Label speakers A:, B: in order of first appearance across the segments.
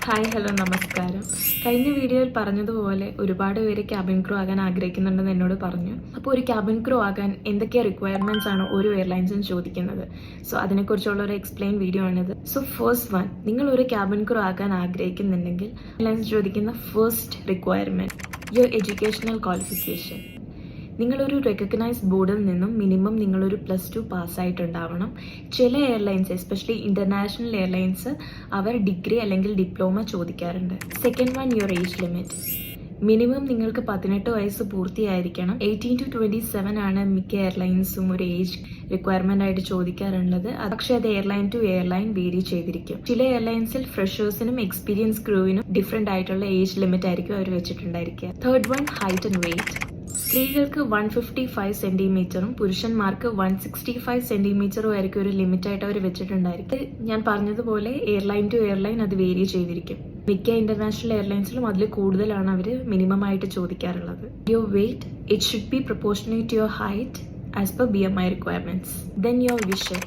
A: Hi hello നമസ്കാരം. കഴിഞ്ഞ വീഡിയോയിൽ പറഞ്ഞതുപോലെ ഒരുപാട് പേര് ക്യാബിൻ ക്രൂ ആകാൻ ആഗ്രഹിക്കുന്നുണ്ടെന്ന് എന്നോട് പറഞ്ഞു. അപ്പോൾ ഒരു ക്യാബിൻ ക്രൂ ആകാൻ എന്തൊക്കെ റിക്വയർമെൻറ്റ്സ് ആണ് ഓരോ എയർലൈൻസും ചോദിക്കുന്നത്? സോ അതിനെക്കുറിച്ചുള്ള ഒരു എക്സ്പ്ലെയിൻ വീഡിയോ ആണിത്. സോ ഫസ്റ്റ് വൺ, നിങ്ങൾ ഒരു ക്യാബിൻ ക്രൂ ആകാൻ ആഗ്രഹിക്കുന്നുണ്ടെങ്കിൽ എയർലൈൻസ് ചോദിക്കുന്ന first requirement your educational qualification. നിങ്ങളൊരു റെക്കഗ്നൈസ്ഡ് ബോർഡിൽ നിന്നും മിനിമം നിങ്ങളൊരു +2 പാസ്സായിട്ടുണ്ടാവണം. ചില എയർലൈൻസ്, എസ്പെഷ്യലി ഇൻ്റർനാഷണൽ എയർലൈൻസ്, അവർ ഡിഗ്രി അല്ലെങ്കിൽ ഡിപ്ലോമ ചോദിക്കാറുണ്ട്. Second one, your age limit. Minimum നിങ്ങൾക്ക് 18 വയസ്സ് പൂർത്തിയായിരിക്കണം. 18 to 27 ആണ് മിക്ക എയർലൈൻസും ഒരു ഏജ് റിക്വയർമെൻ്റ് ആയിട്ട് ചോദിക്കാറുള്ളത്. പക്ഷേ അത് എയർലൈൻ ടു എയർലൈൻ വേരി ചെയ്തിരിക്കും. ചില എയർലൈൻസിൽ ഫ്രഷേഴ്സിനും എക്സ്പീരിയൻസ് ക്രൂവിനും ഡിഫറെൻ്റ് ആയിട്ടുള്ള ഏജ് ലിമിറ്റ് ആയിരിക്കും അവർ വെച്ചിട്ടുണ്ടായിരിക്കുക. Third one, height and weight. സ്ത്രീകൾക്ക് 155 സെന്റിമീറ്ററും പുരുഷന്മാർക്ക് 165 സെന്റിമീറ്ററും ആയിരിക്കും ഒരു ലിമിറ്റായിട്ട് അവർ വെച്ചിട്ടുണ്ടായിരിക്കും. ഞാൻ പറഞ്ഞതുപോലെ എയർലൈൻ ടു എയർലൈൻ അത് വേരി ചെയ്തിരിക്കും. മിക്ക ഇന്റർനാഷണൽ എയർലൈൻസിലും അതിൽ കൂടുതലാണ് അവർ മിനിമം ആയിട്ട് ചോദിക്കാറുള്ളത്. Your weight, it should be proportionate to your height as per BMI requirements. Then your vision.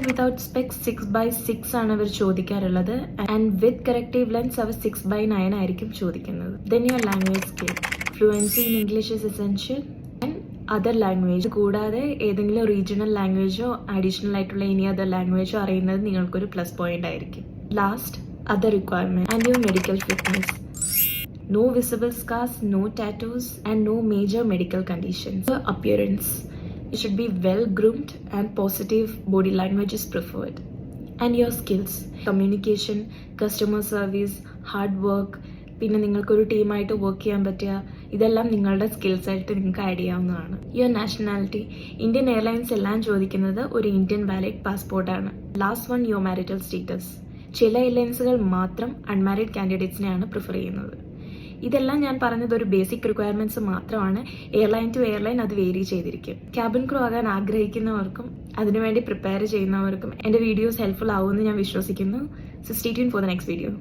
A: Without specs 6/6 ആണ് അവർ ചോദിക്കാറുള്ളത്. ആൻഡ് വിത്ത് കറക്റ്റീവ് ലെൻസ് അവർ 6/9 ആയിരിക്കും ചോദിക്കുന്നത്. Then your language skill. Fluency in English is essential. And other language കൂടാതെ ഏതെങ്കിലും regional ലാംഗ്വേജോ additional ആയിട്ടുള്ള എനി അതർ ലാംഗ്വേജോ അറിയുന്നത് നിങ്ങൾക്കൊരു പ്ലസ് പോയിന്റ് ആയിരിക്കും. Last, other requirement and your medical fitness. No visible scars, no tattoos, and no major medical conditions. Your appearance. You should be well groomed and positive body language is preferred. And your skills. Communication, customer service, hard work, പിന്നെ നിങ്ങൾക്കൊരു ടീമായിട്ട് work ചെയ്യാൻ പറ്റുക, ഇതെല്ലാം നിങ്ങളുടെ skills ആയിട്ട് നിങ്ങൾക്ക് add ചെയ്യാവുന്നതാണ്. Your nationality. ഇന്ത്യൻ എയർലൈൻസ് എല്ലാം ചോദിക്കുന്നത് ഒരു ഇന്ത്യൻ വാലിഡ് പാസ്പോർട്ടാണ്. Last one, your marital status. ചില എയർലൈൻസുകൾ മാത്രം അൺമാരിഡ് കാൻഡിഡേറ്റ്സിനെയാണ് പ്രിഫർ ചെയ്യുന്നത്. ഇതെല്ലാം ഞാൻ പറഞ്ഞത് ഒരു ബേസിക് റിക്വയർമെന്റ്സ് മാത്രമാണ്. എയർലൈൻ ടു എയർലൈൻ അത് വേരി ചെയ്തിരിക്കും. ക്യാബിൻ ക്രൂ ആകാൻ ആഗ്രഹിക്കുന്നവർക്കും അതിനുവേണ്ടി പ്രിപ്പയർ ചെയ്യുന്നവർക്കും എൻ്റെ വീഡിയോസ് ഹെൽപ്ഫുൾ ആവുമെന്ന് ഞാൻ വിശ്വസിക്കുന്നു. So stay tune for the next video.